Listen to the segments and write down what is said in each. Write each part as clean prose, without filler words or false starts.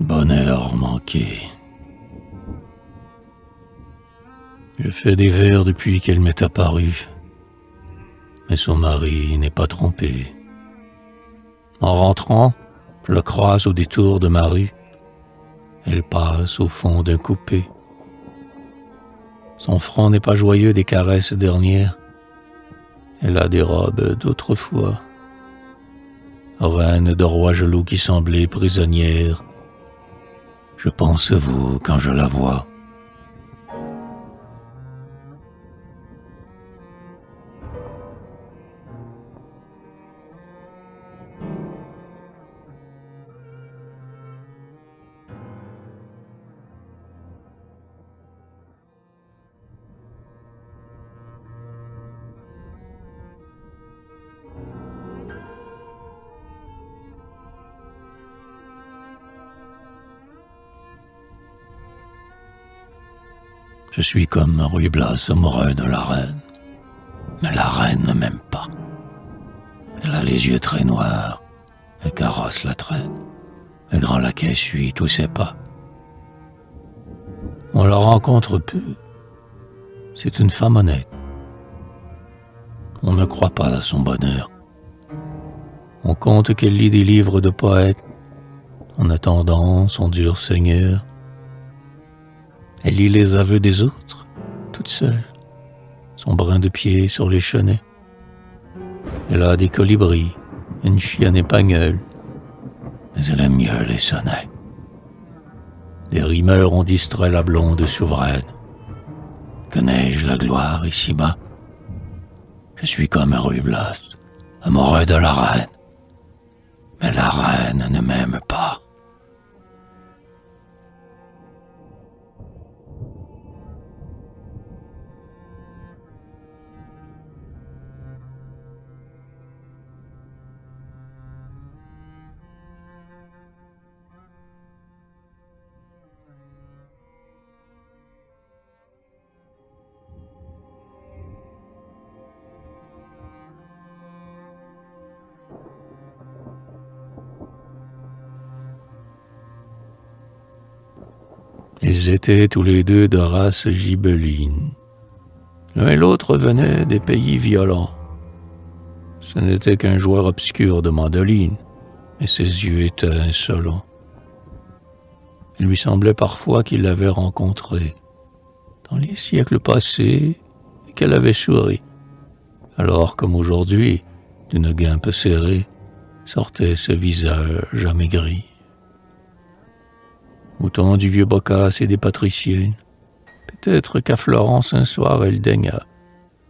Bonheur manqué. Je fais des vers depuis qu'elle m'est apparue, mais son mari n'est pas trompé. En rentrant, je le croise au détour de ma rue. Elle passe au fond d'un coupé. Son front n'est pas joyeux des caresses dernières. Elle a des robes d'autrefois. Reine de roi jaloux qui semblait prisonnière. Je pense à vous quand je la vois. Je suis comme Ruy Blas, amoureux de la reine. Mais la reine ne m'aime pas. Elle a les yeux très noirs. Elle carrosse la traîne. Le grand laquais suit tous ses pas. On la rencontre peu. C'est une femme honnête. On ne croit pas à son bonheur. On compte qu'elle lit des livres de poètes. En attendant son dur Seigneur. Elle lit les aveux des autres, toute seule, son brin de pied sur les chenets. Elle a des colibris, une chienne épagnole, mais elle aime mieux les sonnets. Des rimeurs ont distrait la blonde souveraine. Connais-je la gloire ici-bas? Je suis comme Ruy Blas, amoureux de la reine, mais la reine ne m'aime pas. Ils étaient tous les deux de race gibelline. L'un et l'autre venaient des pays violents. Ce n'était qu'un joueur obscur de mandoline, et ses yeux étaient insolents. Il lui semblait parfois qu'il l'avait rencontrée dans les siècles passés et qu'elle avait souri. Alors, comme aujourd'hui, d'une guimpe serrée, sortait ce visage amaigri. Au temps du vieux Boccace et des patriciennes, peut-être qu'à Florence un soir elle daigna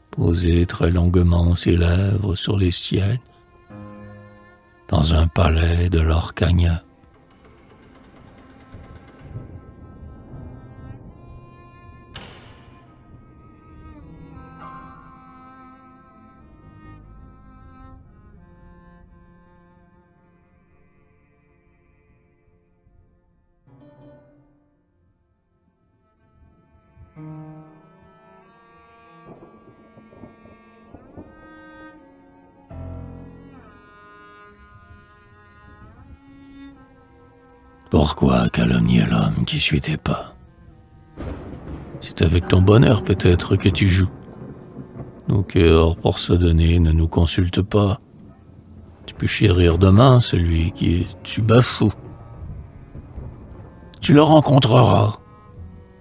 poser très longuement ses lèvres sur les siennes, dans un palais de l'Orcagna. Pourquoi calomnier l'homme qui suit tes pas? C'est avec ton bonheur peut-être que tu joues. Nos cœurs, pour se donner, ne nous consultent pas. Tu peux chérir demain celui qui tu bafoues. Tu le rencontreras.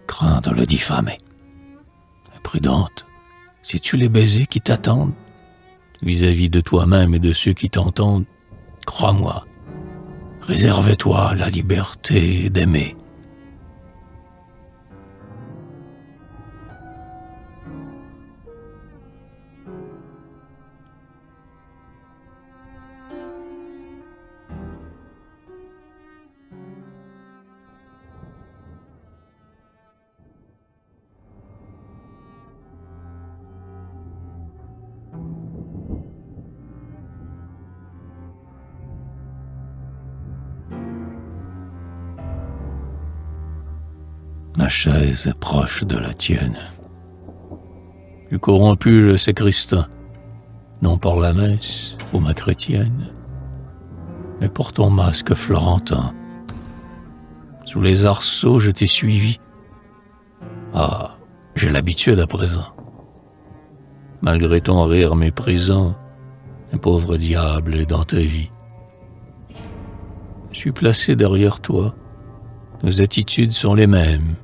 Crains de le diffamer. Imprudente, si tu les baisers qui t'attendent, vis-à-vis de toi-même et de ceux qui t'entendent, crois-moi, réserve-toi la liberté d'aimer. Ma chaise est proche de la tienne. Plus corrompu le sacristain, non par la messe ou ma chrétienne, mais pour ton masque florentin. Sous les arceaux, je t'ai suivi. Ah, j'ai l'habitude à présent. Malgré ton rire méprisant, un pauvre diable est dans ta vie. Je suis placé derrière toi. Nos attitudes sont les mêmes.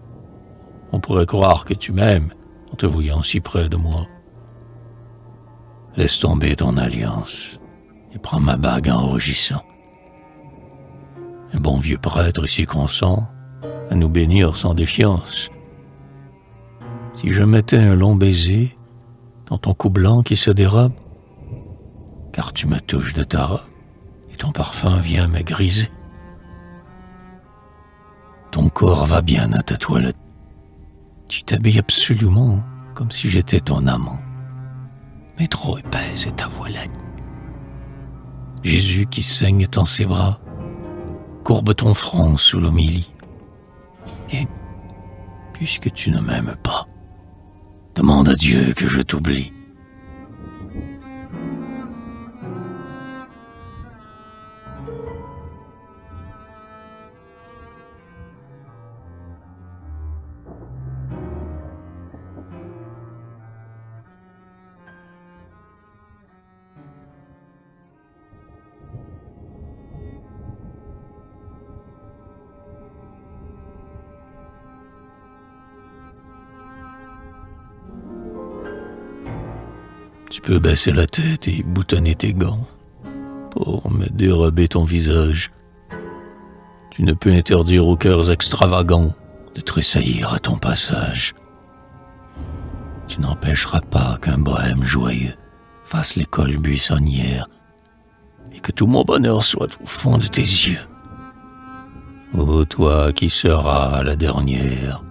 On pourrait croire que tu m'aimes en te voyant si près de moi. Laisse tomber ton alliance et prends ma bague en rougissant. Un bon vieux prêtre ici consent à nous bénir sans défiance. Si je mettais un long baiser dans ton cou blanc qui se dérobe, car tu me touches de ta robe et ton parfum vient me griser. Ton corps va bien à ta toilette. Tu t'habilles absolument comme si j'étais ton amant. Mais trop épaisse est ta voilette. Jésus qui saigne dans ses bras, courbe ton front sous l'homélie. Et, puisque tu ne m'aimes pas, demande à Dieu que je t'oublie. Tu peux baisser la tête et boutonner tes gants pour me dérober ton visage. Tu ne peux interdire aux cœurs extravagants de tressaillir à ton passage. Tu n'empêcheras pas qu'un bohème joyeux fasse l'école buissonnière et que tout mon bonheur soit au fond de tes yeux. Ô toi qui seras la dernière.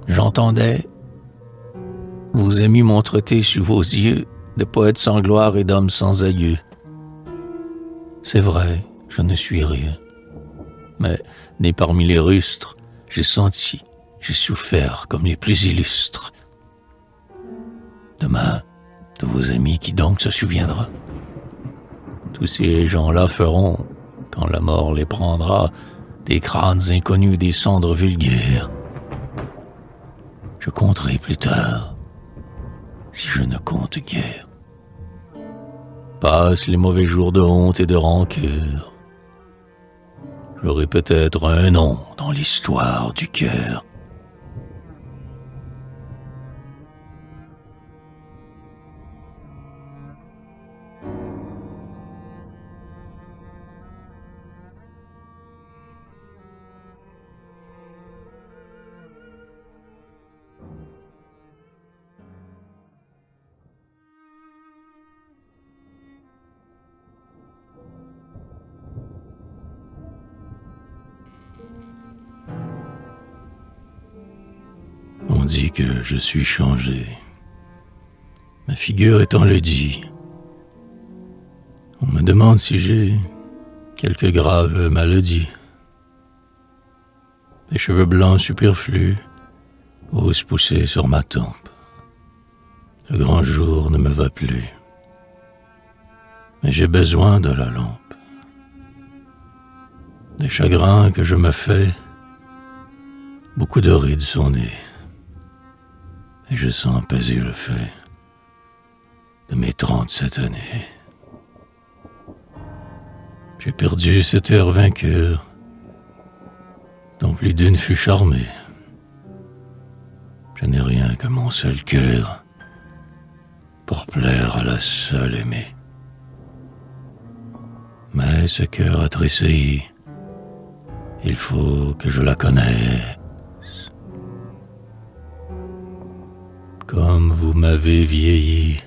J'entendais, vos amis m'ont traité sous vos yeux de poète sans gloire et d'homme sans aïeux. C'est vrai, je ne suis rien. Mais, né parmi les rustres, j'ai senti, j'ai souffert comme les plus illustres. Demain, de vos amis, qui donc se souviendra? Tous ces gens-là feront, quand la mort les prendra, des crânes inconnus, des cendres vulgaires. Je compterai plus tard, si je ne compte guère. Passent les mauvais jours de honte et de rancœur. J'aurai peut-être un nom dans l'histoire du cœur. On dit que je suis changé. Ma figure étant le dit. On me demande si j'ai quelque grave maladie. Des cheveux blancs superflus osent pousser sur ma tempe. Le grand jour ne me va plus. Mais j'ai besoin de la lampe. Des chagrins que je me fais, beaucoup de rides sont nées. Et je sens peser le fait de mes 37 années. J'ai perdu cet air vainqueur dont plus d'une fut charmée. Je n'ai rien que mon seul cœur pour plaire à la seule aimée. Mais ce cœur a tressailli, il faut que je la connaisse. Comme vous m'avez vieilli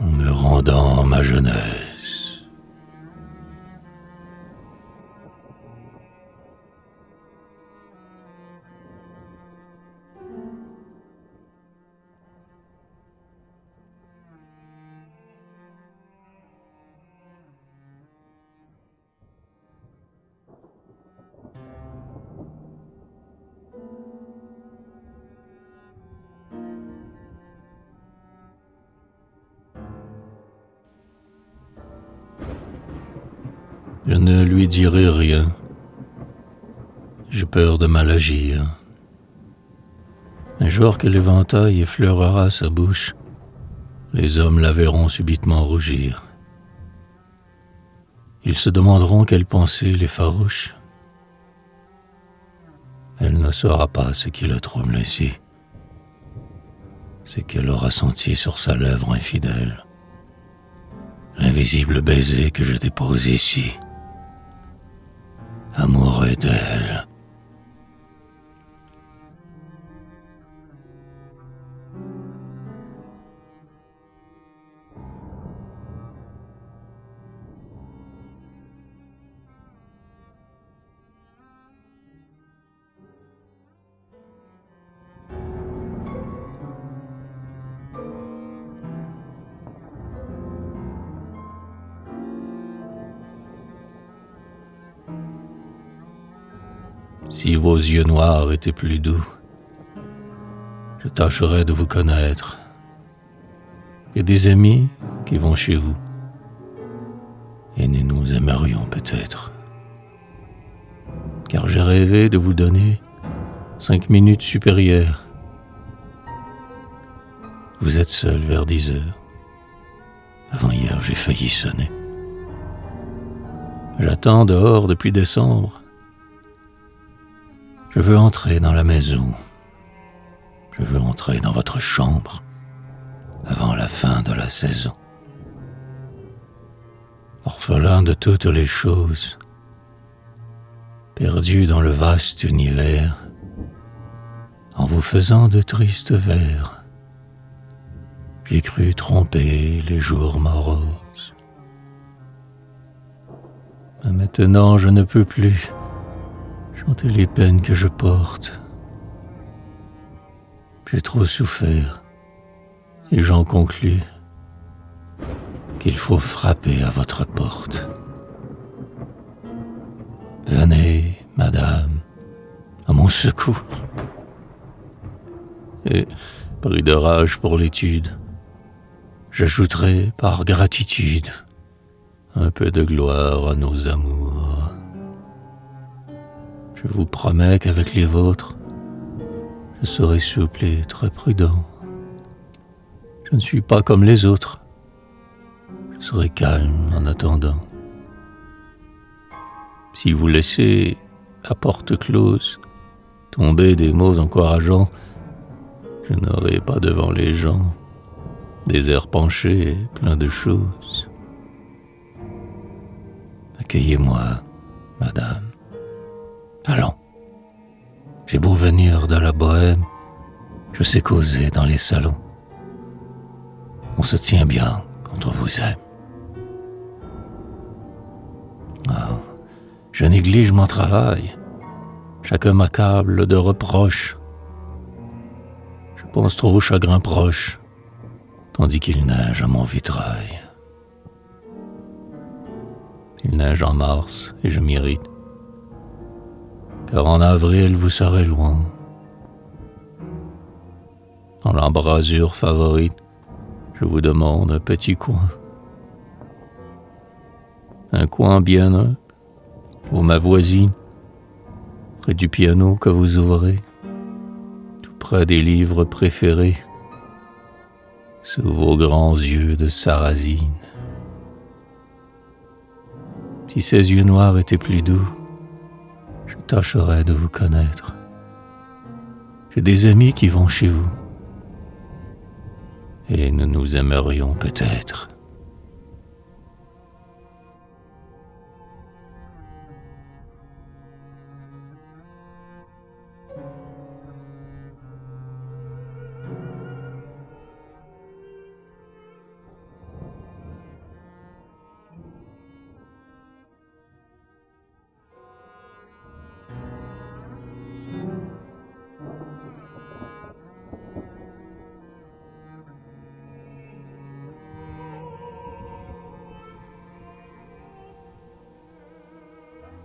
en me rendant ma jeunesse. Je ne lui dirai rien. J'ai peur de mal agir. Un jour que l'éventail effleurera sa bouche, les hommes la verront subitement rougir. Ils se demanderont quelle pensée les farouche. Elle ne saura pas ce qui le trouble ici. C'est qu'elle aura senti sur sa lèvre infidèle l'invisible baiser que je dépose ici, amoureux d'elle. Si vos yeux noirs étaient plus doux, je tâcherais de vous connaître. Et des amis qui vont chez vous, et nous nous aimerions peut-être. Car j'ai rêvé de vous donner 5 minutes supérieures. Vous êtes seul vers 10 heures. Avant hier, j'ai failli sonner. J'attends dehors depuis décembre. Je veux entrer dans la maison. Je veux entrer dans votre chambre avant la fin de la saison. Orphelin de toutes les choses, perdu dans le vaste univers, en vous faisant de tristes vers, j'ai cru tromper les jours moroses. Mais maintenant je ne peux plus chanter les peines que je porte. J'ai trop souffert et j'en conclus qu'il faut frapper à votre porte. Venez, madame, à mon secours. Et, pris de rage pour l'étude, j'ajouterai par gratitude un peu de gloire à nos amours. Je vous promets qu'avec les vôtres, je serai souple et très prudent. Je ne suis pas comme les autres. Je serai calme en attendant. Si vous laissez à porte close tomber des mots encourageants, je n'aurai pas devant les gens des airs penchés et pleins de choses. Accueillez-moi, madame. Allons. J'ai beau venir de la bohème, je sais causer dans les salons. On se tient bien quand on vous aime. Ah, je néglige mon travail. Chacun m'accable de reproches. Je pense trop au chagrin proche, tandis qu'il neige à mon vitrail. Il neige en mars et je m'irrite, car en avril vous serez loin. En l'embrasure favorite, je vous demande un petit coin. Un coin bien humble, pour ma voisine, près du piano que vous ouvrez, tout près des livres préférés, sous vos grands yeux de sarrasine. Si ces yeux noirs étaient plus doux, je tâcherais de vous connaître. J'ai des amis qui vont chez vous, et nous nous aimerions peut-être.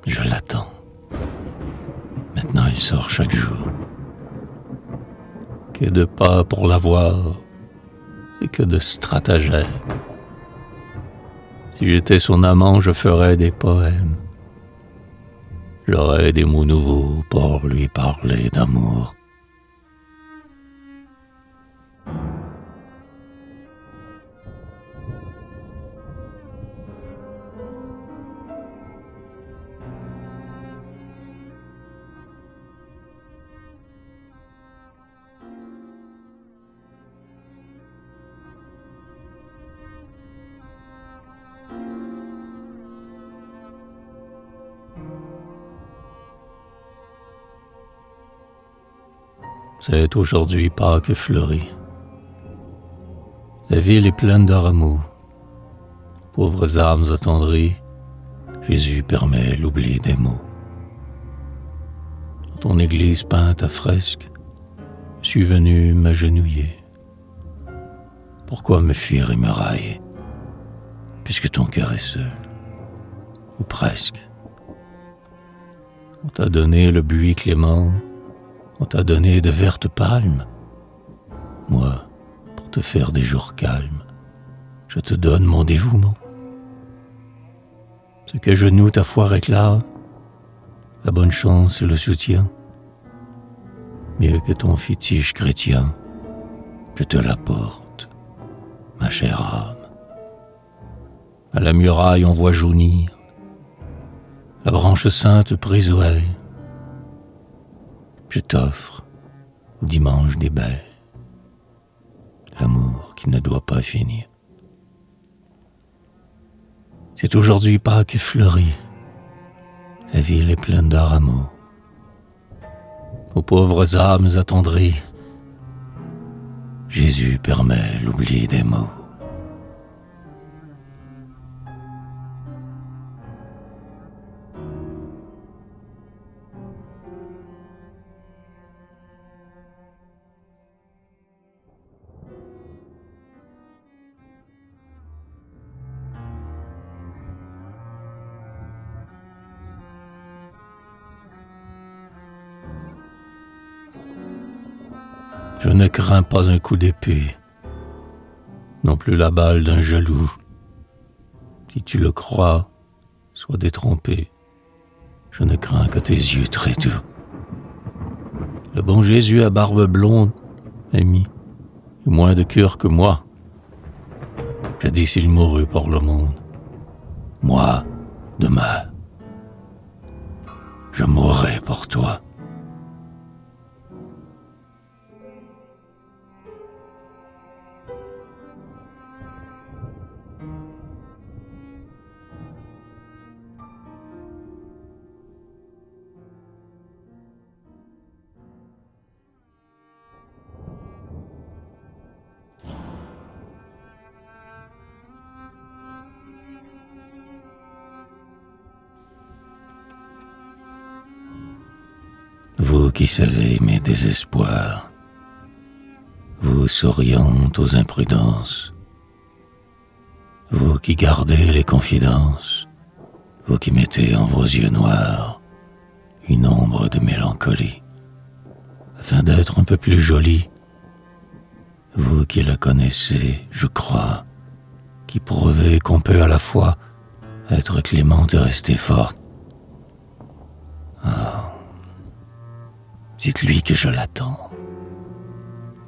Je l'attends. Maintenant, il sort chaque jour. Que de pas pour l'avoir, et que de stratagèmes. Si j'étais son amant, je ferais des poèmes. J'aurais des mots nouveaux pour lui parler d'amour. C'est aujourd'hui Pâques fleurit. La ville est pleine de rameaux. Pauvres âmes attendries, Jésus permet l'oubli des mots. Dans ton église peinte à fresque, je suis venu m'agenouiller. Pourquoi me fuir et me railler, puisque ton cœur est seul, ou presque. On t'a donné le buis clément, on t'a donné de vertes palmes. Moi, pour te faire des jours calmes, je te donne mon dévouement. Ce que genoux ta foi réclame, la bonne chance et le soutien, mieux que ton fétiche chrétien, je te l'apporte, ma chère âme. À la muraille on voit jaunir la branche sainte prise au haie. Je t'offre, au dimanche des baies, l'amour qui ne doit pas finir. C'est aujourd'hui Pâques fleurit, la ville est pleine de rameaux. Aux pauvres âmes attendries, Jésus permet l'oubli des mots. Je ne crains pas un coup d'épée, non plus la balle d'un jaloux. Si tu le crois, sois détrompé, je ne crains que tes yeux très doux. Le bon Jésus à barbe blonde, ami, eut moins de cœur que moi. Jadis il mourut pour le monde. Moi, demain, je mourrai pour toi. Vous qui savez mes désespoirs, vous souriant aux imprudences, vous qui gardez les confidences, vous qui mettez en vos yeux noirs une ombre de mélancolie, afin d'être un peu plus jolie, vous qui la connaissez, je crois, qui prouvez qu'on peut à la fois être clémente et rester forte. Dites-lui que je l'attends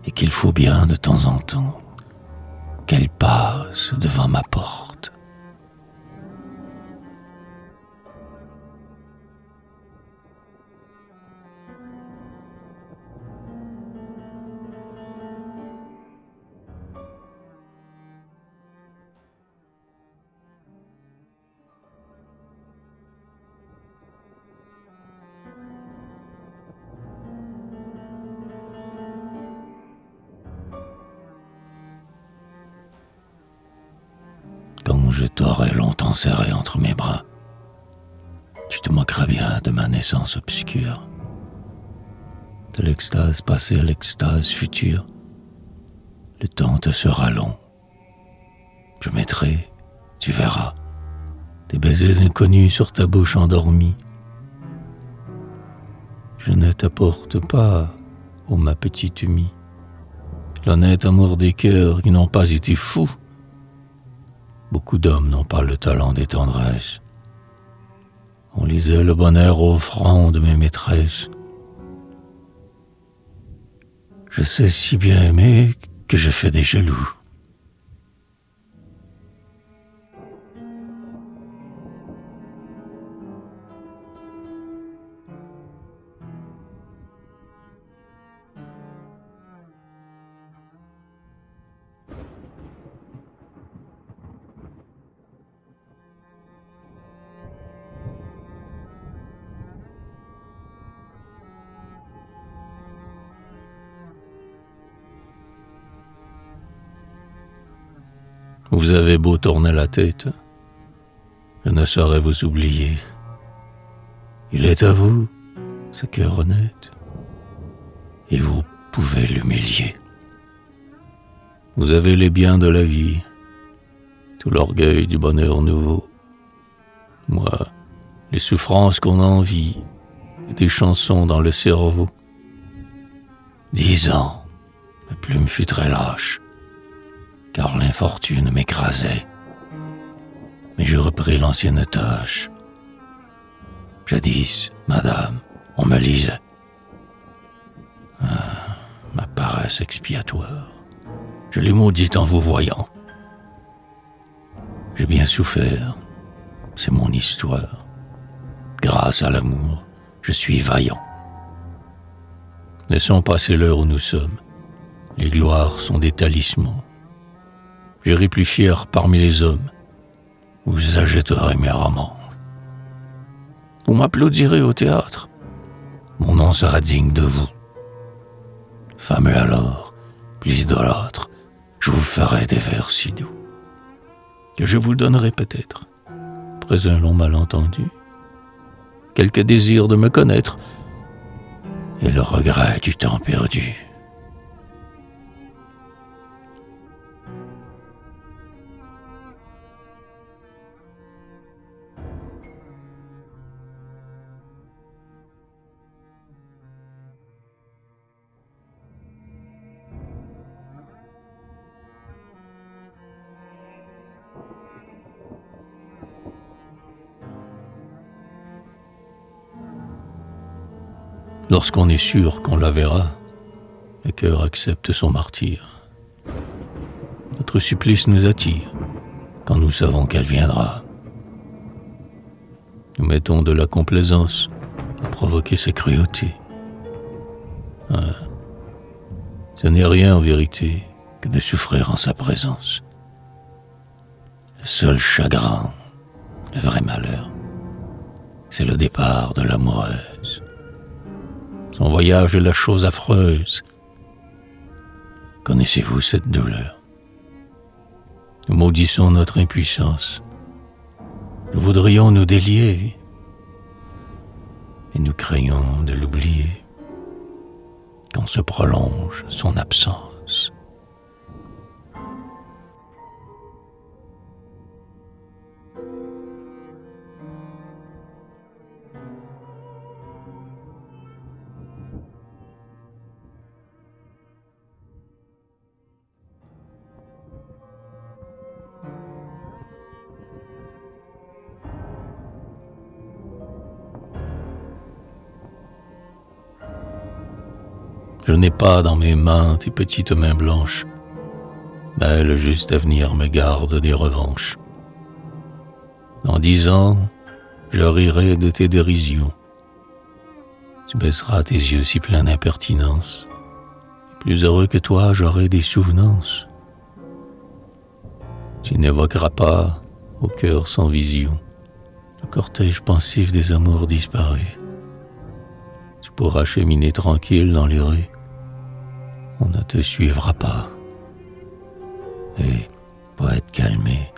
et qu'il faut bien de temps en temps qu'elle passe devant ma porte. Quand je t'aurai longtemps serré entre mes bras, tu te moqueras bien de ma naissance obscure, de l'extase passée à l'extase future. Le temps te sera long. Je mettrai, tu verras, des baisers inconnus sur ta bouche endormie. Je ne t'apporte pas, ô ma petite Umi, l'honnête amour des cœurs qui n'ont pas été fous. Beaucoup d'hommes n'ont pas le talent des tendresses. On lisait le bonheur au front de mes maîtresses. Je sais si bien aimer que je fais des jaloux. Vous avez beau tourner la tête, je ne saurais vous oublier. Il est à vous, ce cœur honnête, et vous pouvez l'humilier. Vous avez les biens de la vie, tout l'orgueil du bonheur nouveau. Moi, les souffrances qu'on envie, et des chansons dans le cerveau. 10 ans, ma plume fut très lâche, car l'infortune m'écrasait. Mais je repris l'ancienne tâche. Jadis, madame, on me lisait. Ma paresse expiatoire, je l'ai maudite en vous voyant. J'ai bien souffert, c'est mon histoire. Grâce à l'amour, je suis vaillant. Laissons passer l'heure où nous sommes. Les gloires sont des talismans. J'irai plus fier parmi les hommes. Vous achèterez mes romans. Vous m'applaudirez au théâtre. Mon nom sera digne de vous. Fameux alors, plus idolâtre, je vous ferai des vers si doux que je vous donnerai peut-être, après un long malentendu, quelque désir de me connaître et le regret du temps perdu. Lorsqu'on est sûr qu'on la verra, le cœur accepte son martyre. Notre supplice nous attire quand nous savons qu'elle viendra. Nous mettons de la complaisance à provoquer ses cruautés. Ce n'est rien en vérité que de souffrir en sa présence. Le seul chagrin, le vrai malheur, c'est le départ de l'amoureuse. Son voyage est la chose affreuse. Connaissez-vous cette douleur? Nous maudissons notre impuissance. Nous voudrions nous délier et nous craignons de l'oublier quand se prolonge son absence. Je n'ai pas dans mes mains tes petites mains blanches, mais le juste avenir me garde des revanches. Dans 10 ans, je rirai de tes dérisions. Tu baisseras tes yeux si pleins d'impertinence. Et plus heureux que toi, j'aurai des souvenances. Tu n'évoqueras pas, au cœur sans vision, le cortège pensif des amours disparus. Tu pourras cheminer tranquille dans les rues. On ne te suivra pas. Et, poète calmé,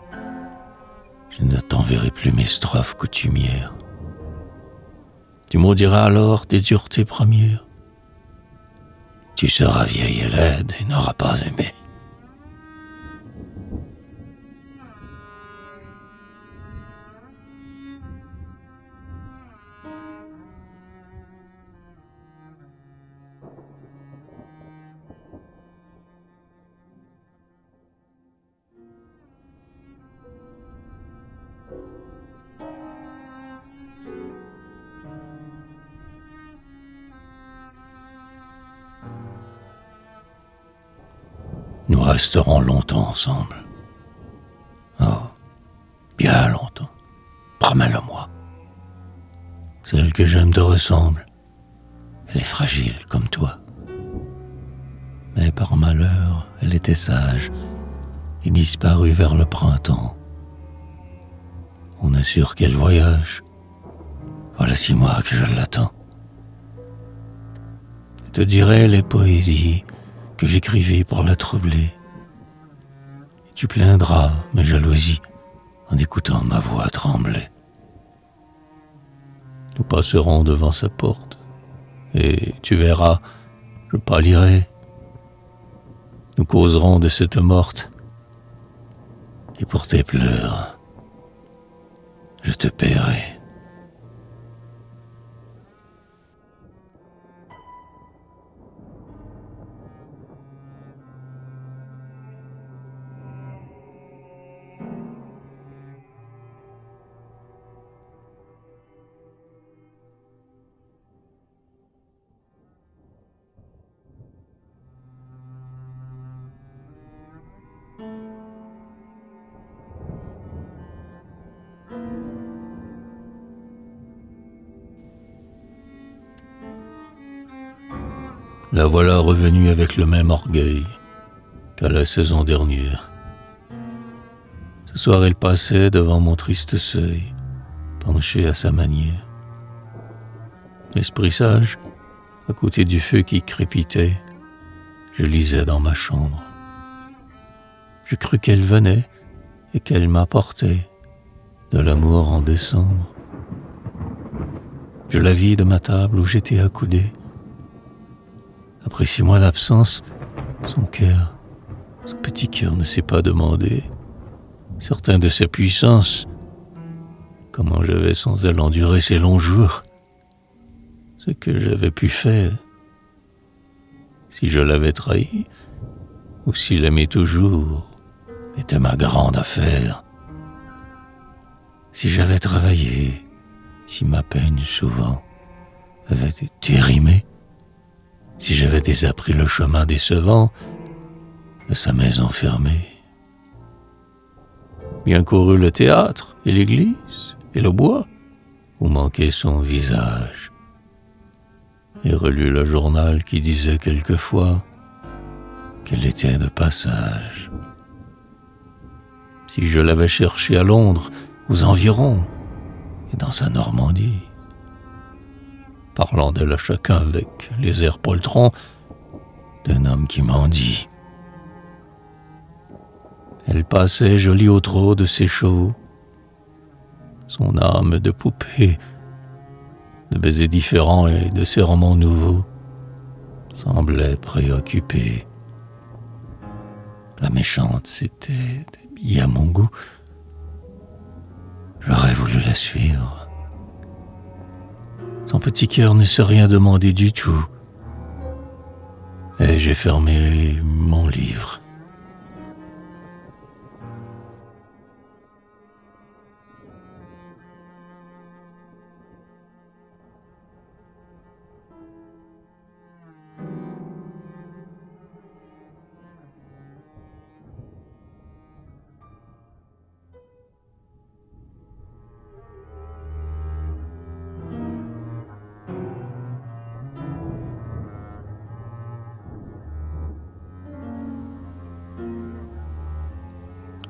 je ne t'enverrai plus mes strophes coutumières. Tu maudiras alors tes duretés premières. Tu seras vieille et laide et n'auras pas aimé. Nous resterons longtemps ensemble. Oh, bien longtemps. Promets-le-moi. Celle que j'aime te ressemble. Elle est fragile comme toi. Mais par malheur, elle était sage et disparut vers le printemps. On est sûr qu'elle voyage. Voilà 6 mois que je l'attends. Je te dirai les poésies que j'écrivis pour la troubler. Et tu plaindras mes jalousies en écoutant ma voix trembler. Nous passerons devant sa porte et tu verras, je pâlirai. Nous causerons de cette morte et pour tes pleurs, je te paierai. La voilà revenue avec le même orgueil qu'à la saison dernière. Ce soir, elle passait devant mon triste seuil, penchée à sa manière. L'esprit sage, à côté du feu qui crépitait, je lisais dans ma chambre. Je crus qu'elle venait et qu'elle m'apportait de l'amour en décembre. Je la vis de ma table où j'étais accoudé. Après 6 mois d'absence, son petit cœur ne s'est pas demandé, certain de sa puissance, comment j'avais sans elle enduré ces longs jours, ce que j'avais pu faire, si je l'avais trahi, ou s'il aimait toujours, était ma grande affaire. Si j'avais travaillé, si ma peine souvent avait été rimée, si j'avais désappris le chemin décevant de sa maison fermée. Bien couru le théâtre et l'église et le bois où manquait son visage, et relu le journal qui disait quelquefois qu'elle était de passage. Si je l'avais cherchée à Londres, aux environs, et dans sa Normandie, parlant d'elle à chacun avec les airs poltrons d'un homme qui mendie. Elle passait jolie au trot de ses chevaux, son âme de poupée, de baisers différents et de serments nouveaux, semblait préoccupée. La méchante s'était habillée à mon goût. J'aurais voulu la suivre. Son petit cœur ne s'est rien demandé du tout. Et j'ai fermé mon livre.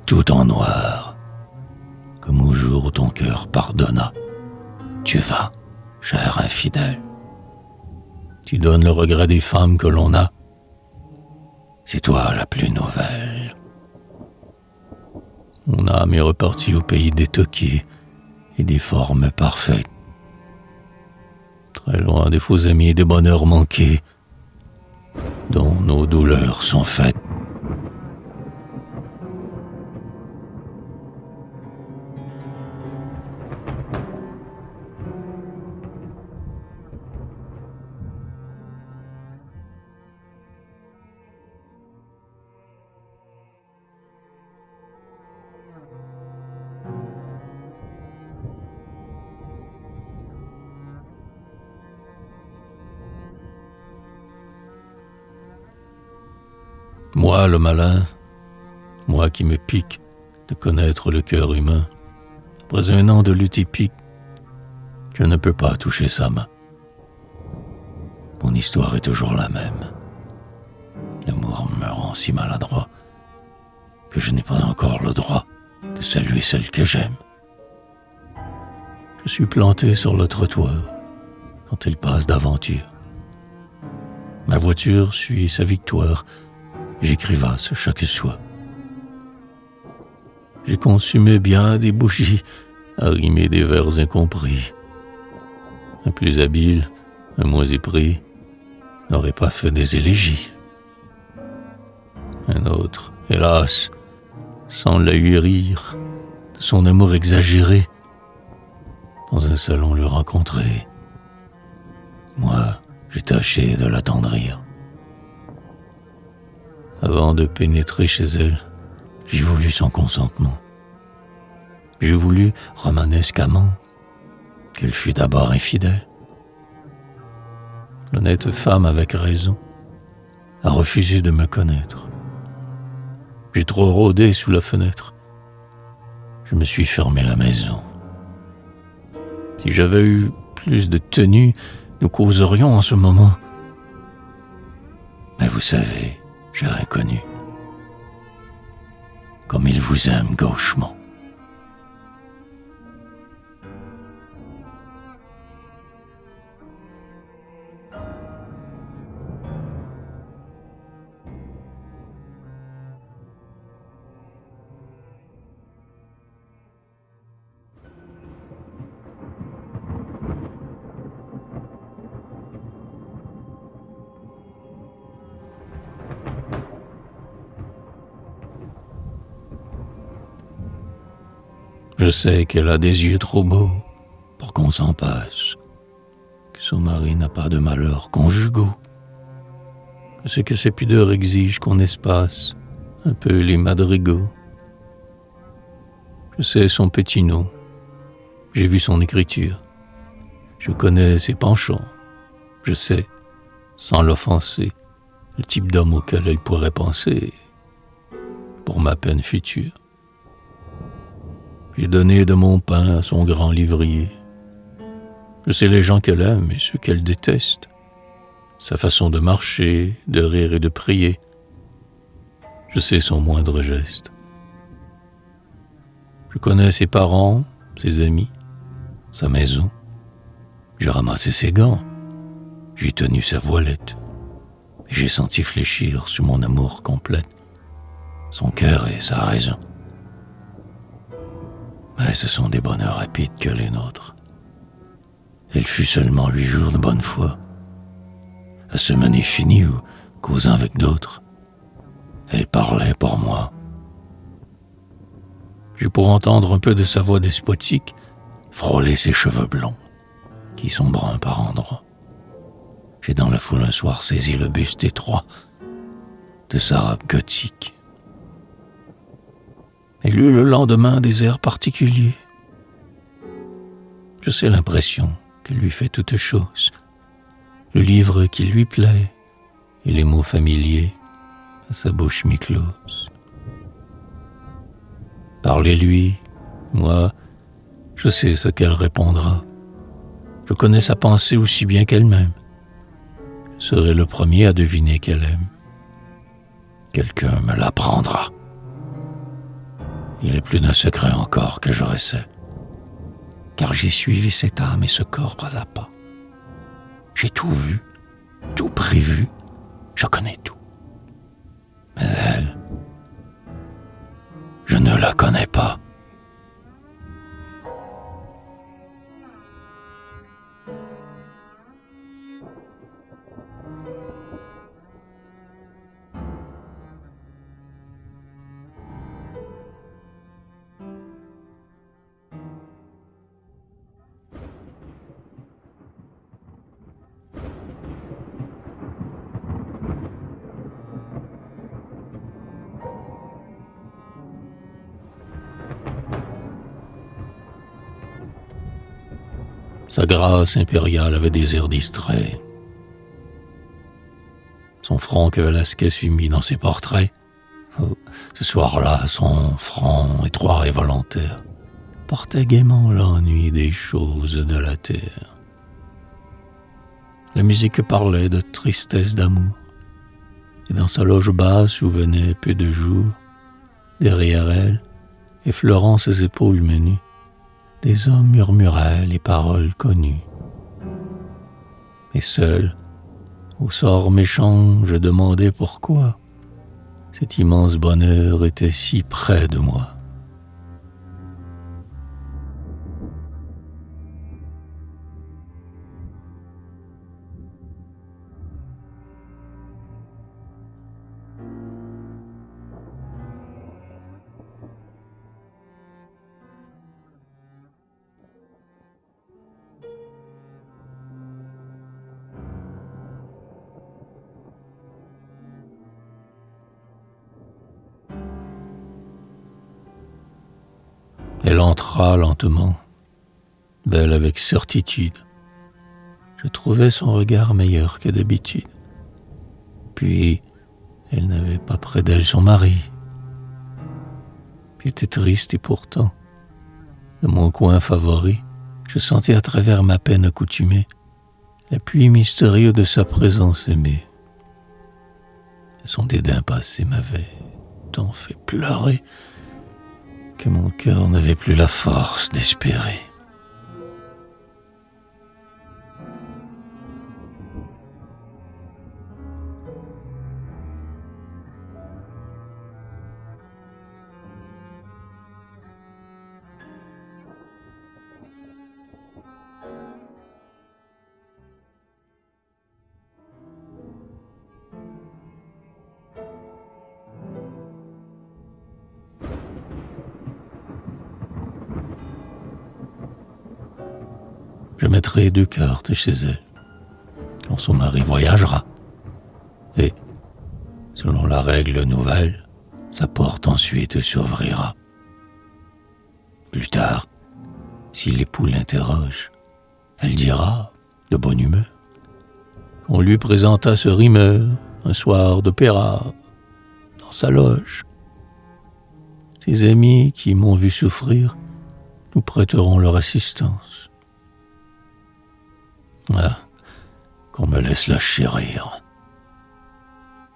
Tout en noir, comme au jour où ton cœur pardonna. Tu vas, cher infidèle. Tu donnes le regret des femmes que l'on a. C'est toi la plus nouvelle. Mon âme est repartie au pays des toqués et des formes parfaites. Très loin des faux amis et des bonheurs manqués, dont nos douleurs sont faites. Moi, le malin, moi qui me pique de connaître le cœur humain, après un an de lutte épique, je ne peux pas toucher sa main. Mon histoire est toujours la même. L'amour me rend si maladroit que je n'ai pas encore le droit de saluer celle que j'aime. Je suis planté sur le trottoir quand elle passe d'aventure. Ma voiture suit sa victoire, j'écrivasse chaque soir. J'ai consumé bien des bougies, à rimer des vers incompris. Un plus habile, un moins épris, n'aurait pas fait des élégies. Un autre, hélas, sans la rire de son amour exagéré, dans un salon le rencontrer. Moi, j'ai tâché de l'attendrir. Avant de pénétrer chez elle, j'ai voulu son consentement. J'ai voulu, romanesquement, qu'elle fût d'abord infidèle. L'honnête femme, avec raison, a refusé de me connaître. J'ai trop rôdé sous la fenêtre. Je me suis fermé la maison. Si j'avais eu plus de tenue, nous causerions en ce moment. Mais vous savez, cher inconnu, comme il vous aime gauchement. Je sais qu'elle a des yeux trop beaux pour qu'on s'en passe, que son mari n'a pas de malheurs conjugaux. Je sais que ses pudeurs exigent qu'on espace un peu les madrigaux. Je sais son petit nom, j'ai vu son écriture, je connais ses penchants, je sais, sans l'offenser, le type d'homme auquel elle pourrait penser pour ma peine future. J'ai donné de mon pain à son grand livrier. Je sais les gens qu'elle aime et ceux qu'elle déteste, sa façon de marcher, de rire et de prier. Je sais son moindre geste. Je connais ses parents, ses amis, sa maison. J'ai ramassé ses gants, j'ai tenu sa voilette, et j'ai senti fléchir sous mon amour complet son cœur et sa raison. Mais ce sont des bonheurs rapides que les nôtres. Elle fut seulement 8 jours de bonne foi. La semaine est finie où, causant avec d'autres, elle parlait pour moi. J'ai pour entendre un peu de sa voix despotique frôler ses cheveux blonds, qui sont bruns par endroits. J'ai dans la foule un soir saisi le buste étroit de sa robe gothique. Elle eut le lendemain des airs particuliers. Je sais l'impression que lui fait toute chose, le livre qui lui plaît et les mots familiers à sa bouche mi-close. Parlez-lui, moi, je sais ce qu'elle répondra. Je connais sa pensée aussi bien qu'elle-même. Je serai le premier à deviner qu'elle aime. Quelqu'un me l'apprendra. Il est plus d'un secret encore que je recèle, car j'ai suivi cette âme et ce corps pas à pas. J'ai tout vu, tout prévu, je connais tout. Mais elle, je ne la connais pas. Sa grâce impériale avait des airs distraits. son front que Velasquez eût mis dans ses portraits. Oh, ce soir-là, son front étroit et volontaire portait gaiement l'ennui des choses de la terre. La musique parlait de tristesse d'amour, et dans sa loge basse où venaient peu de jours, derrière elle, effleurant ses épaules menues, des hommes murmuraient les paroles connues. Et seul, au sort méchant, je demandais pourquoi cet immense bonheur était si près de moi. Elle entra lentement, belle avec certitude. Je trouvais son regard meilleur que d'habitude. Puis, elle n'avait pas près d'elle son mari. J'étais triste et pourtant, de mon coin favori, je sentais à travers ma peine accoutumée l'appui mystérieux de sa présence aimée. Son dédain passé m'avait tant fait pleurer que mon cœur n'avait plus la force d'espérer. Je mettrai 2 cartes chez elle, quand son mari voyagera. Et, selon la règle nouvelle, sa porte ensuite s'ouvrira. Plus tard, si l'époux l'interroge, elle dira, de bonne humeur, qu'on lui présenta ce rimeur un soir d'opéra, dans sa loge. Ses amis qui m'ont vu souffrir nous prêteront leur assistance. Ah, qu'on me laisse la chérir.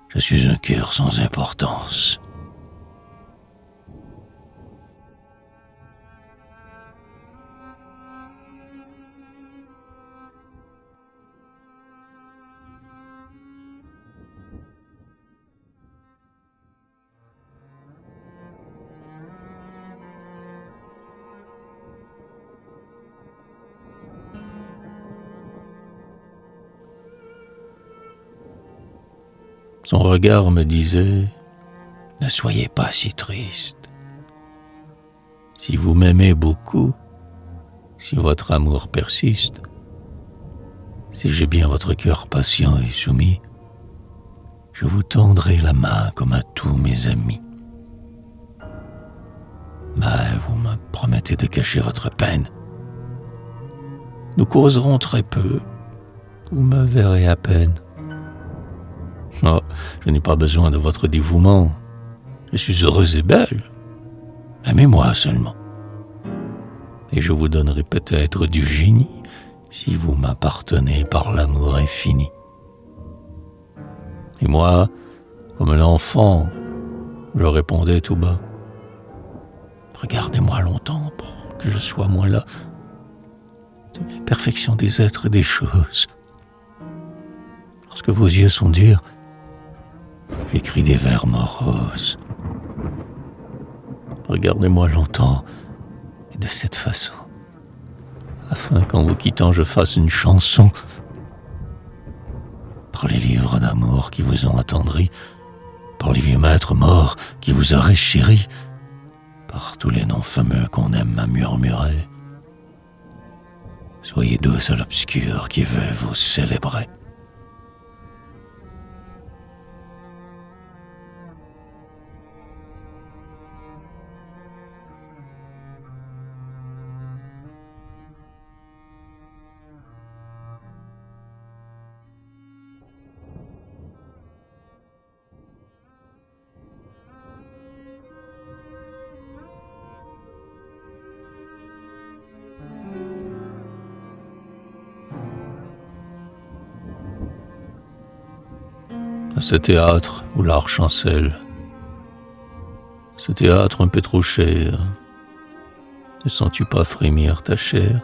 Je suis un cœur sans importance. Son regard me disait « Ne soyez pas si triste. Si vous m'aimez beaucoup, si votre amour persiste, si j'ai bien votre cœur patient et soumis, je vous tendrai la main comme à tous mes amis. Mais vous me promettez de cacher votre peine. Nous causerons très peu, vous me verrez à peine. Oh, je n'ai pas besoin de votre dévouement. Je suis heureuse et belle. Aimez-moi seulement. Et je vous donnerai peut-être du génie si vous m'appartenez par l'amour infini. Et moi, comme l'enfant, je répondais tout bas. Regardez-moi longtemps pour que je sois moins là de la perfection des êtres et des choses. Lorsque vos yeux sont durs, j'écris des vers moroses. Regardez-moi longtemps et de cette façon, afin qu'en vous quittant je fasse une chanson par les livres d'amour qui vous ont attendri, par les vieux maîtres morts qui vous auraient chéri, par tous les noms fameux qu'on aime à murmurer. Soyez douce à l'obscur qui veut vous célébrer. ce théâtre où l'art chancelle, ce théâtre un peu trop cher, ne sens-tu pas frémir ta chair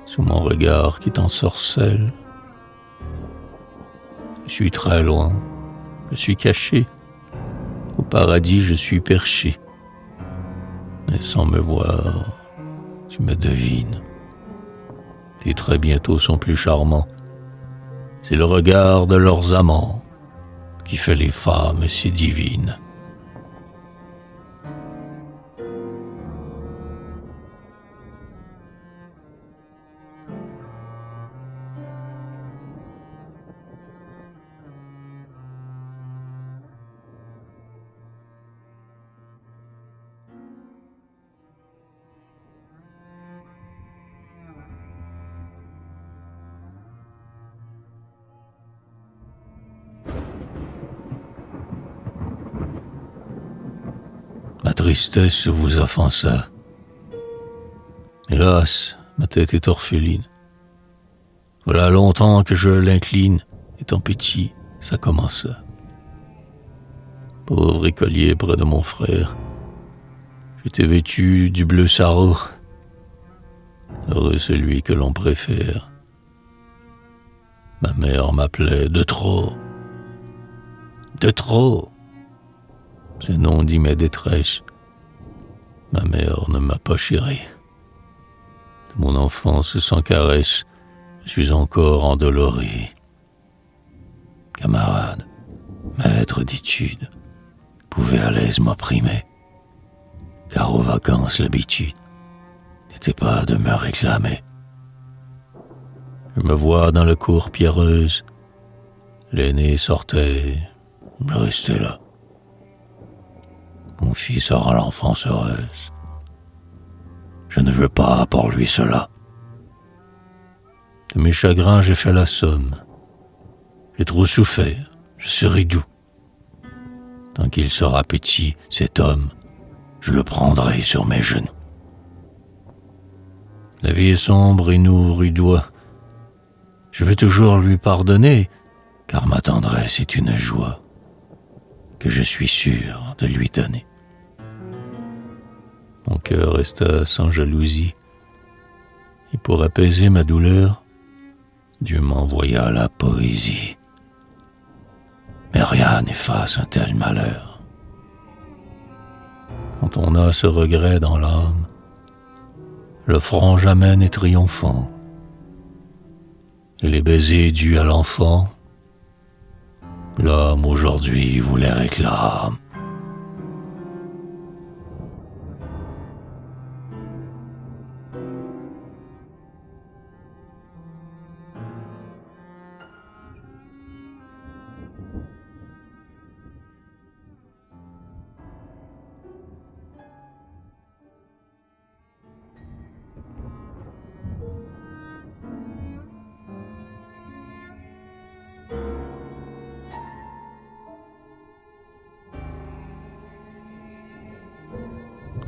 sous mon regard qui t'ensorcelle? Je suis très loin, je suis caché, au paradis je suis perché, mais sans me voir, tu me devines. Tes traits bientôt sont plus charmants, c'est le regard de leurs amants qui fait les femmes si divines. Ma tristesse vous offensa. Hélas, ma tête est orpheline. Voilà longtemps que je l'incline, étant petit, ça commença. Pauvre écolier près de mon frère, j'étais vêtu du bleu sarrau. Heureux celui que l'on préfère. Ma mère m'appelait de trop. De trop. Ce nom dit mes détresses. Ma mère ne m'a pas chéri. De mon enfance sans caresse, je suis encore endolori. Camarade, maître d'études, pouvait à l'aise m'opprimer, car aux vacances l'habitude n'était pas de me réclamer. Je me vois dans la cour pierreuse, l'aîné sortait, je restais là. Mon fils aura l'enfance heureuse. Je ne veux pas pour lui cela. De mes chagrins j'ai fait la somme. J'ai trop souffert, je serai doux. Tant qu'il sera petit, cet homme, je le prendrai sur mes genoux. La vie est sombre et nous rudoie. Je veux toujours lui pardonner, car ma tendresse est une joie que je suis sûr de lui donner. Mon cœur resta sans jalousie, et pour apaiser ma douleur, Dieu m'envoya la poésie. Mais rien n'efface un tel malheur. Quand on a ce regret dans l'âme, le front jamais n'est triomphant, et les baisers dus à l'enfant, l'homme aujourd'hui vous les réclame.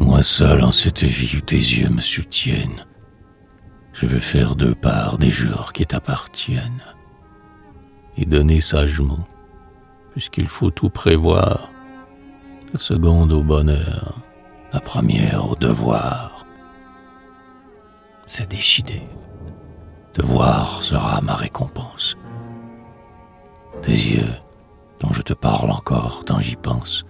Moi seul en cette vie où tes yeux me soutiennent, je veux faire deux parts des jours qui t'appartiennent et donner sagement, puisqu'il faut tout prévoir, la seconde au bonheur, la première au devoir. C'est décidé, devoir sera ma récompense. Tes yeux, dont je te parle encore tant j'y pense,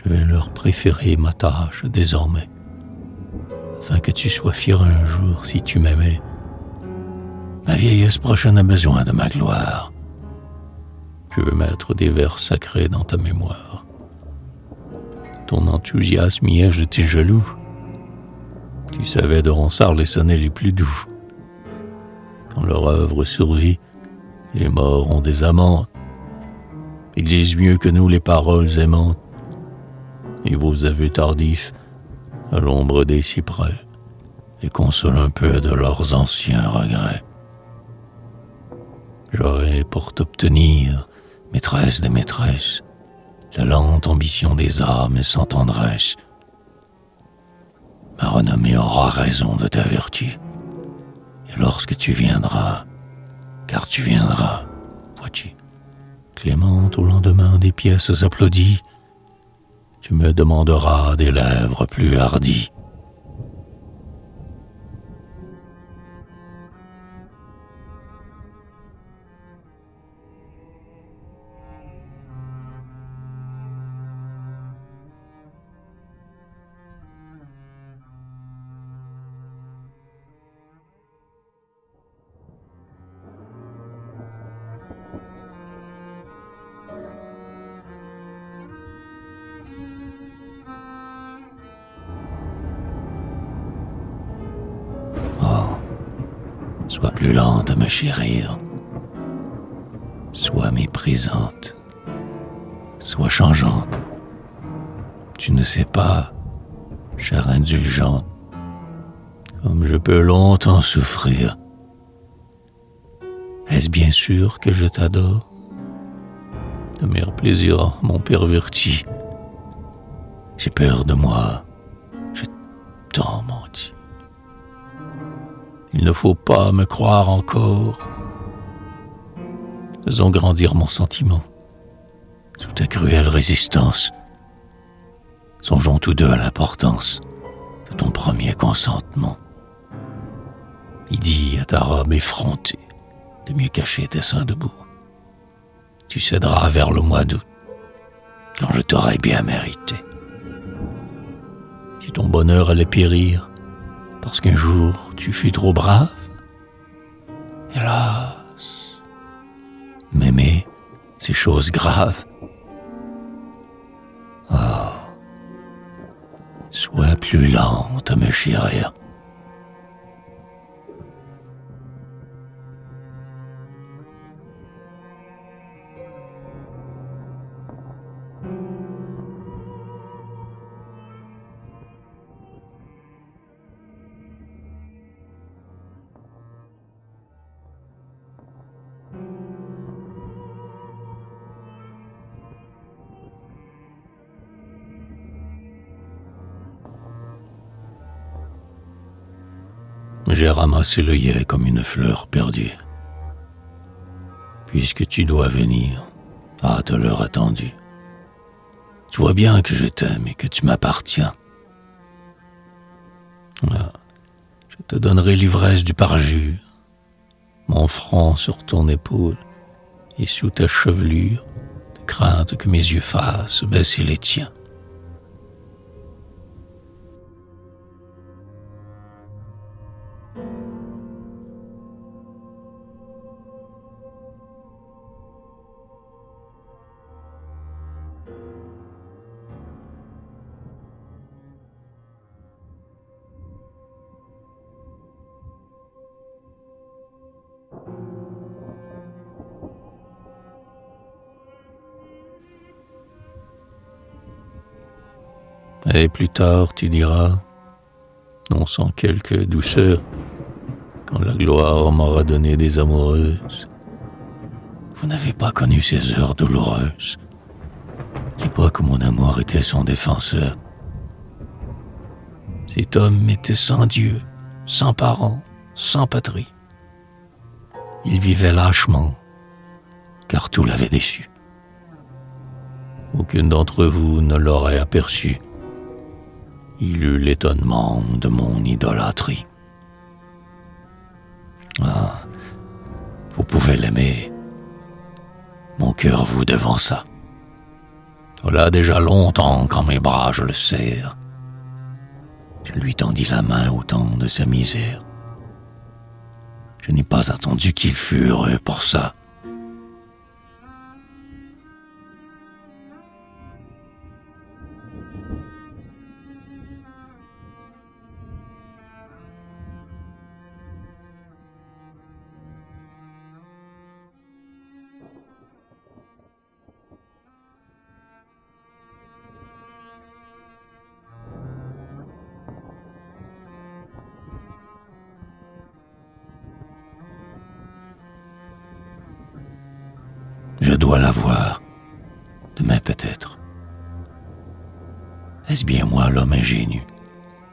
je vais leur préférer ma tâche désormais, afin que tu sois fier un jour si tu m'aimais. Ma vieillesse prochaine a besoin de ma gloire. Je veux mettre des vers sacrés dans ta mémoire. Ton enthousiasme hier, j'étais jaloux. Tu savais de Ronsard les sonnets les plus doux. Quand leur œuvre survit, les morts ont des amantes, et disent mieux que nous les paroles aimantes. Et vos aveux tardifs, à l'ombre des cyprès, les consolent un peu de leurs anciens regrets. J'aurai pour t'obtenir, maîtresse des maîtresses, la lente ambition des âmes sans tendresse. Ma renommée aura raison de ta vertu, et lorsque tu viendras, car tu viendras, vois-tu, Clémente, au lendemain des pièces applaudies, tu me demanderas des lèvres plus hardies. Sois plus lente à me chérir, sois méprisante, sois changeante. Tu ne sais pas, chère indulgente, comme je peux longtemps souffrir. Est-ce bien sûr que je t'adore? De mer plaisir, mon perverti. J'ai peur de moi, j'ai tant menti. Il ne faut pas me croire encore. Faisons grandir mon sentiment sous ta cruelle résistance. Songeons tous deux à l'importance de ton premier consentement. Il dit à ta robe effrontée de mieux cacher tes seins debout. Tu céderas vers le mois d'août, quand je t'aurai bien mérité. Si ton bonheur allait périr, parce qu'un jour tu fus trop brave, hélas, m'aimer, c'est chose grave. Oh, sois plus lente à me chérir. J'ai ramassé l'œillet comme une fleur perdue. Puisque tu dois venir, hâte l'heure attendue. Tu vois bien que je t'aime et que tu m'appartiens. Ah, je te donnerai l'ivresse du parjure, mon front sur ton épaule et sous ta chevelure, de crainte que mes yeux fassent baisser les tiens. Et plus tard, tu diras, non sans quelque douceur, quand la gloire m'aura donné des amoureuses, vous n'avez pas connu ces heures douloureuses, l'époque où mon amour était son défenseur. Cet homme était sans Dieu, sans parents, sans patrie. Il vivait lâchement, car tout l'avait déçu. Aucune d'entre vous ne l'aurait aperçu. Il eut l'étonnement de mon idolâtrie. Ah, vous pouvez l'aimer. Mon cœur vous devança. Voilà déjà longtemps qu'en mes bras je le serre. Je lui tendis la main au temps de sa misère. Je n'ai pas attendu qu'il fût heureux pour ça. Je dois la voir, demain peut-être. Est-ce bien moi l'homme ingénu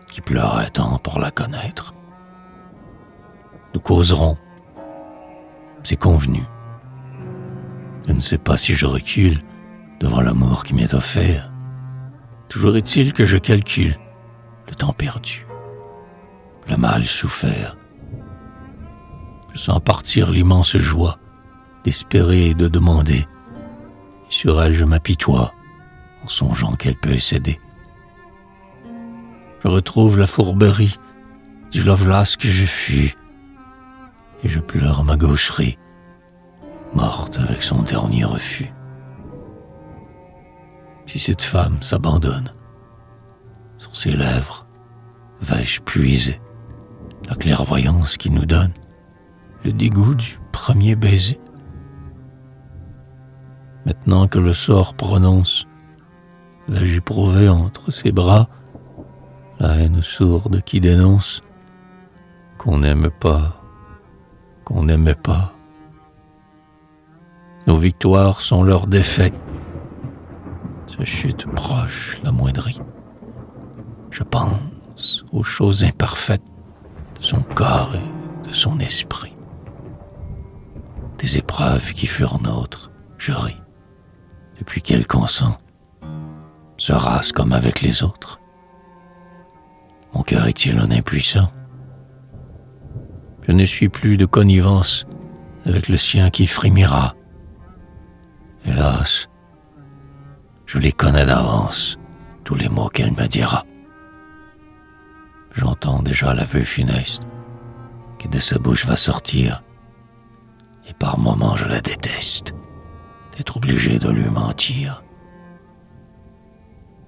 qui pleurait tant pour la connaître? Nous causerons, c'est convenu. Je ne sais pas si je recule devant l'amour qui m'est offert. Toujours est-il que je calcule le temps perdu, le mal souffert. Je sens partir l'immense joie d'espérer et de demander. Et sur elle je m'apitoie en songeant qu'elle peut céder. Je retrouve la fourberie du Lovelace que je fus, et je pleure ma gaucherie, morte avec son dernier refus. Si cette femme s'abandonne, sur ses lèvres vais-je puiser la clairvoyance qui nous donne le dégoût du premier baiser? Maintenant que le sort prononce, vais-je éprouver entre ses bras la haine sourde qui dénonce qu'on n'aime pas, qu'on n'aimait pas. Nos victoires sont leurs défaites, sa chute proche l'amoindrit. Je pense aux choses imparfaites de son corps et de son esprit. Des épreuves qui furent nôtres, je ris. Depuis qu'elle consent, se rase comme avec les autres. Mon cœur est-il un impuissant? Je ne suis plus de connivence avec le sien qui frémira. Hélas, je les connais d'avance, tous les mots qu'elle me dira. J'entends déjà l'aveu funeste qui de sa bouche va sortir, et par moments je la déteste d'être obligé de lui mentir.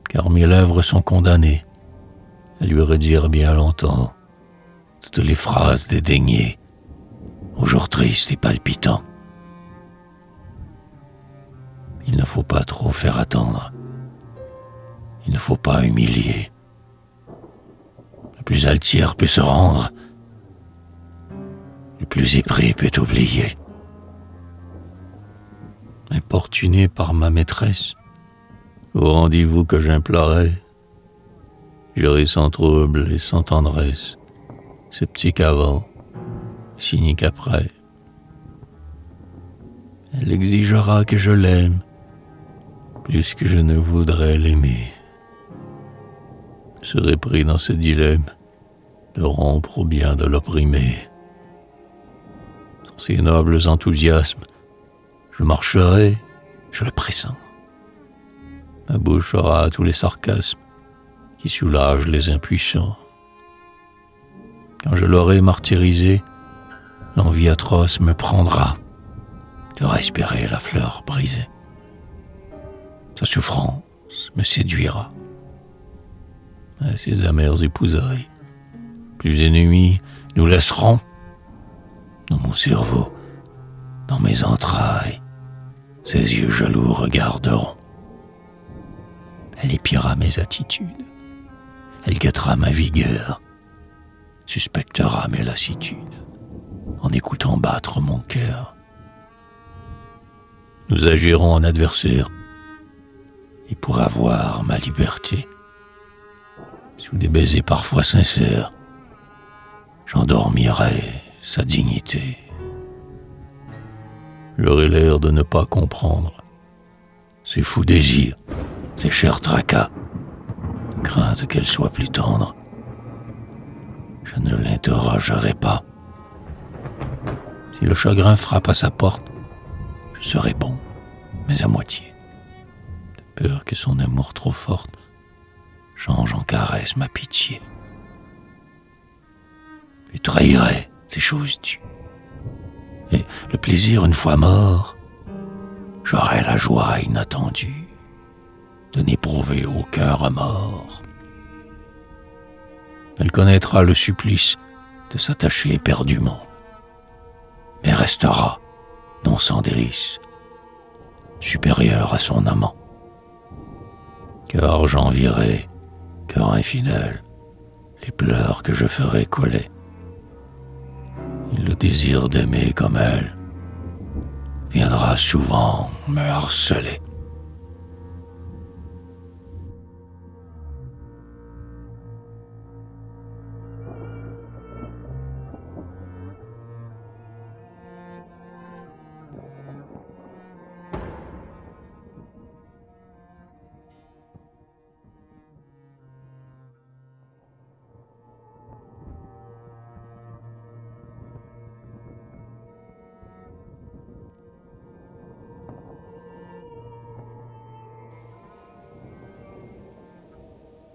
Car mes lèvres sont condamnées à lui redire bien longtemps toutes les phrases dédaignées aux jours tristes et palpitants. Il ne faut pas trop faire attendre, il ne faut pas humilier. Le plus altière peut se rendre, le plus épris peut oublier. Importuné par ma maîtresse, au rendez-vous que j'implorais, j'irai sans trouble et sans tendresse, sceptique avant, cynique après. Elle exigera que je l'aime, plus que je ne voudrais l'aimer. Je serai pris dans ce dilemme de rompre ou bien de l'opprimer. Sans ces nobles enthousiasmes, je marcherai, je le pressens. Ma bouche aura tous les sarcasmes qui soulagent les impuissants. Quand je l'aurai martyrisé, l'envie atroce me prendra de respirer la fleur brisée. Sa souffrance me séduira. À ses amères épousailles, plus ennemis, nous laisserons dans mon cerveau, dans mes entrailles, ses yeux jaloux regarderont. Elle épiera mes attitudes, elle guettera ma vigueur, suspectera mes lassitudes, en écoutant battre mon cœur. Nous agirons en adversaires, et pour avoir ma liberté, sous des baisers parfois sincères, j'endormirai sa dignité. J'aurai l'air de ne pas comprendre ses fous désirs, ses chers tracas, de crainte qu'elle soit plus tendre. Je ne l'interrogerai pas. Si le chagrin frappe à sa porte, je serai bon, mais à moitié, de peur que son amour trop forte change en caresse ma pitié. Je trahirai ces choses dues. Et le plaisir une fois mort, j'aurai la joie inattendue de n'éprouver aucun remords. Elle connaîtra le supplice de s'attacher éperdument, mais restera, non sans délice, supérieure à son amant. Car j'envierai, cœur infidèle, les pleurs que je ferai couler. Et le désir d'aimer comme elle viendra souvent me harceler.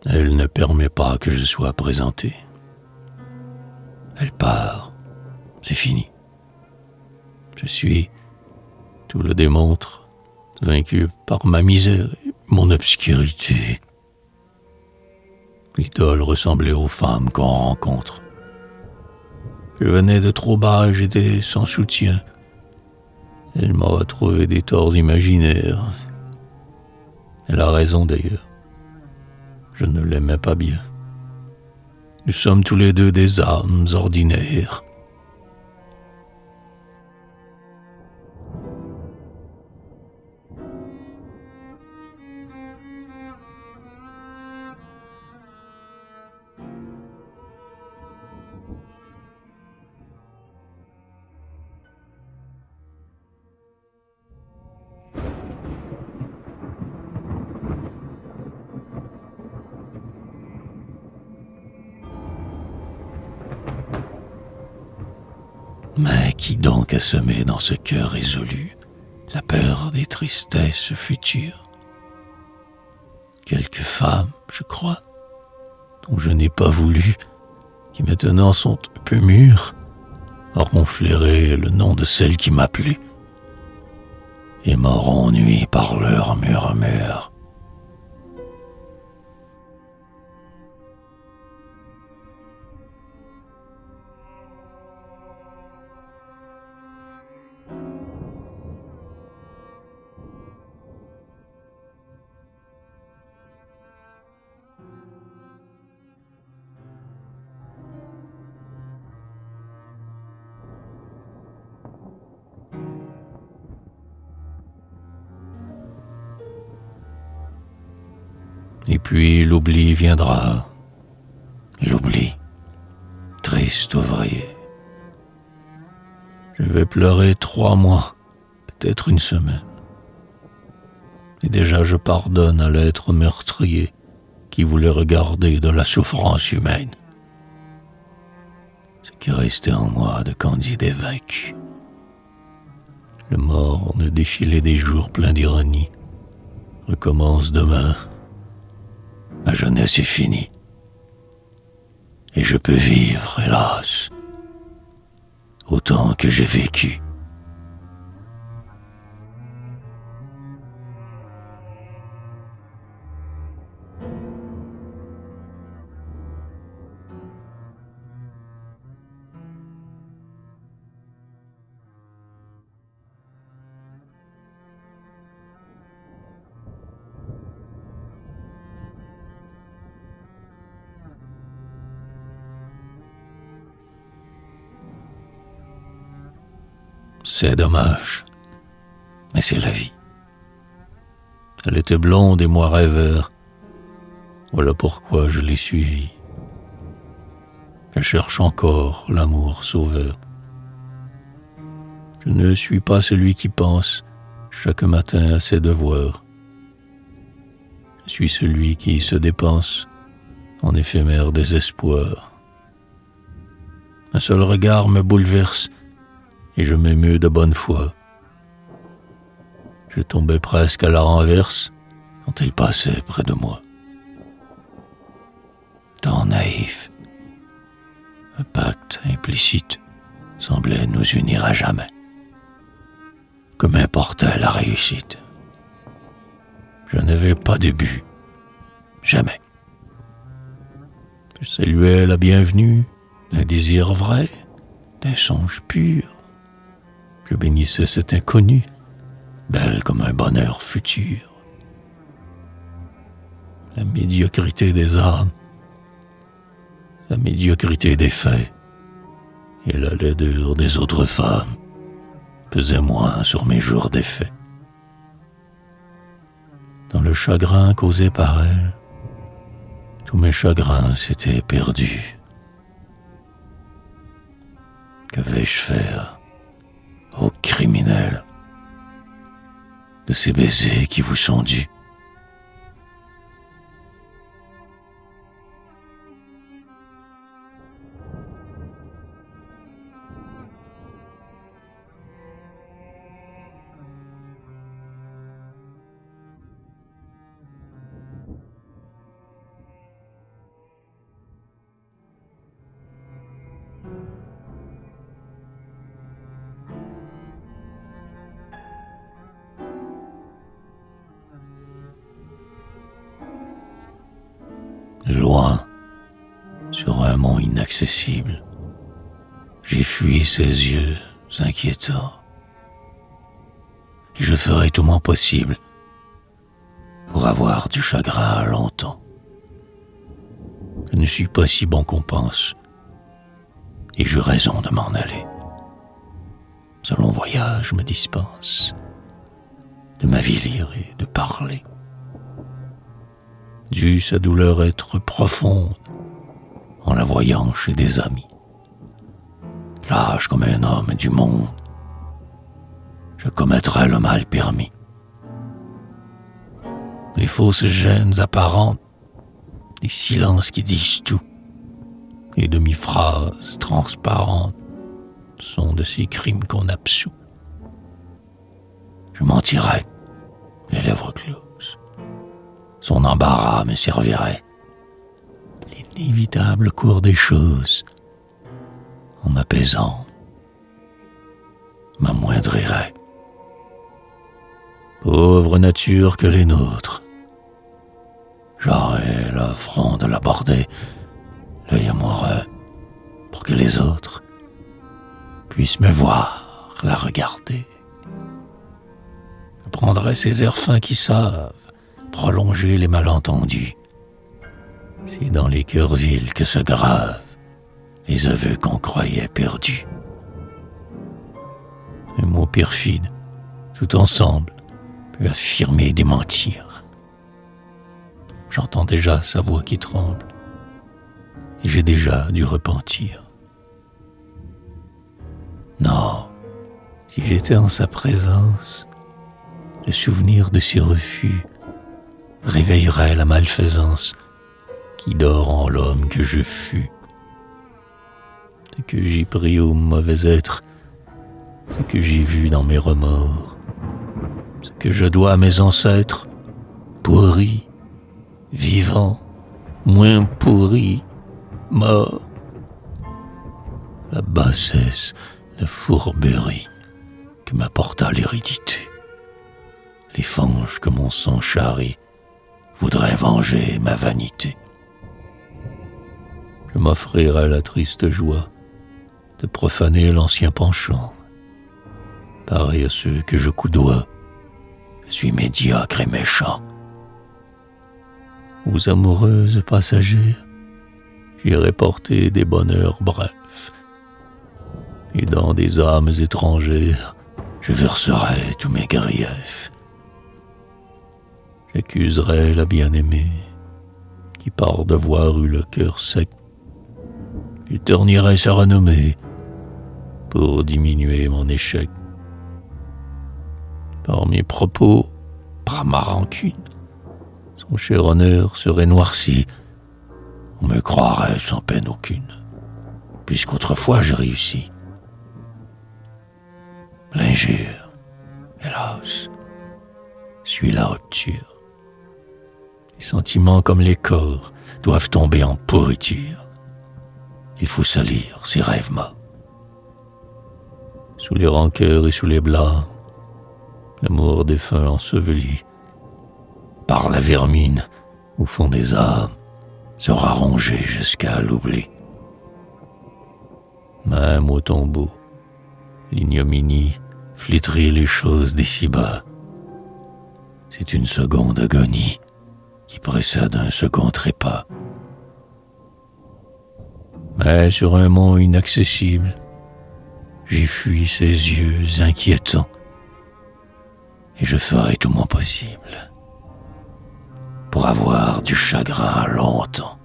Elle ne permet pas que je sois présenté. Elle part, c'est fini. Je suis, tout le démontre, vaincu par ma misère et mon obscurité. L'idole ressemblait aux femmes qu'on rencontre. Je venais de trop bas et j'étais sans soutien. Elle m'a retrouvé des torts imaginaires. Elle a raison d'ailleurs. Je ne l'aimais pas bien. Nous sommes tous les deux des âmes ordinaires. Mais qui donc a semé dans ce cœur résolu la peur des tristesses futures? Quelques femmes, je crois, dont je n'ai pas voulu, qui maintenant sont un peu mûres, auront flairé le nom de celle qui m'appelait et m'auront nui par leur murmure. Et puis l'oubli viendra. L'oubli, triste ouvrier. Je vais pleurer 3 mois, peut-être une semaine. Et déjà je pardonne à l'être meurtrier qui voulait regarder de la souffrance humaine. Ce qui restait en moi de Candide est vaincu. Le morne défilé des jours pleins d'ironie recommence demain. Ma jeunesse est finie. Et je peux vivre, hélas, autant que j'ai vécu. C'est dommage, mais c'est la vie. Elle était blonde et moi rêveur. Voilà pourquoi je l'ai suivie. Je cherche encore l'amour sauveur. Je ne suis pas celui qui pense chaque matin à ses devoirs. Je suis celui qui se dépense en éphémère désespoir. Un seul regard me bouleverse et je m'émeus de bonne foi. Je tombais presque à la renverse quand elle passait près de moi. Tant naïf, un pacte implicite semblait nous unir à jamais. Que m'importait la réussite? Je n'avais pas de but, jamais. Je saluais la bienvenue d'un désir vrai, d'un songe pur. Je bénissais cette inconnue, belle comme un bonheur futur. La médiocrité des âmes, la médiocrité des faits et la laideur des autres femmes pesaient moins sur mes jours d'effet. Dans le chagrin causé par elle, tous mes chagrins s'étaient perdus. Que vais-je faire, ô criminel, de ces baisers qui vous sont dus? loin, sur un mont inaccessible, j'ai fui ses yeux inquiétants. Et je ferai tout mon possible pour avoir du chagrin longtemps. Je ne suis pas si bon qu'on pense, et j'eus raison de m'en aller. Ce long voyage me dispense de m'avilir et de parler. Dut sa douleur être profonde en la voyant chez des amis. Lâche comme un homme du monde, je commettrai le mal permis. Les fausses gênes apparentes, les silences qui disent tout, les demi-phrases transparentes sont de ces crimes qu'on absout. Je mentirai, les lèvres closes. Son embarras me servirait. L'inévitable cours des choses, en m'apaisant, m'amoindrirait. Pauvre nature que les nôtres, j'aurais le front de l'aborder, l'œil amoureux, pour que les autres puissent me voir, la regarder. Je prendrais ces airs fins qui savent prolonger les malentendus. C'est dans les cœurs vils que se gravent les aveux qu'on croyait perdus. Un mot perfide, tout ensemble, peut affirmer et démentir. J'entends déjà sa voix qui tremble, et j'ai déjà du repentir. Non, si j'étais en sa présence, le souvenir de ses refus réveillerait la malfaisance qui dort en l'homme que je fus. Ce que j'ai pris au mauvais être, ce que j'ai vu dans mes remords, ce que je dois à mes ancêtres, pourris, vivants, moins pourris, morts. La bassesse, la fourberie que m'apporta l'hérédité, les fanges que mon sang charrie voudraient venger ma vanité. Je m'offrirai la triste joie de profaner l'ancien penchant. Pareil à ceux que je coudoie, je suis médiocre et méchant. Aux amoureuses passagères, j'irai porter des bonheurs brefs, et dans des âmes étrangères, je verserai tous mes griefs. J'accuserai la bien-aimée, qui par devoir eut le cœur sec. Je ternirai sa renommée pour diminuer mon échec. Par mes propos, par ma rancune, son cher honneur serait noirci. On me croirait sans peine aucune, puisqu'autrefois j'ai réussi. L'injure, hélas, suit la rupture. Les sentiments comme les corps doivent tomber en pourriture. Il faut salir ces rêves morts. Sous les rancœurs et sous les blâmes, l'amour défunt enseveli par la vermine au fond des âmes sera rongé jusqu'à l'oubli. Même au tombeau, l'ignominie flétrit les choses d'ici-bas. C'est une seconde agonie qui précède un second trépas. Mais sur un mont inaccessible, j'ai fui ses yeux inquiétants, et je ferai tout mon possible pour avoir du chagrin longtemps.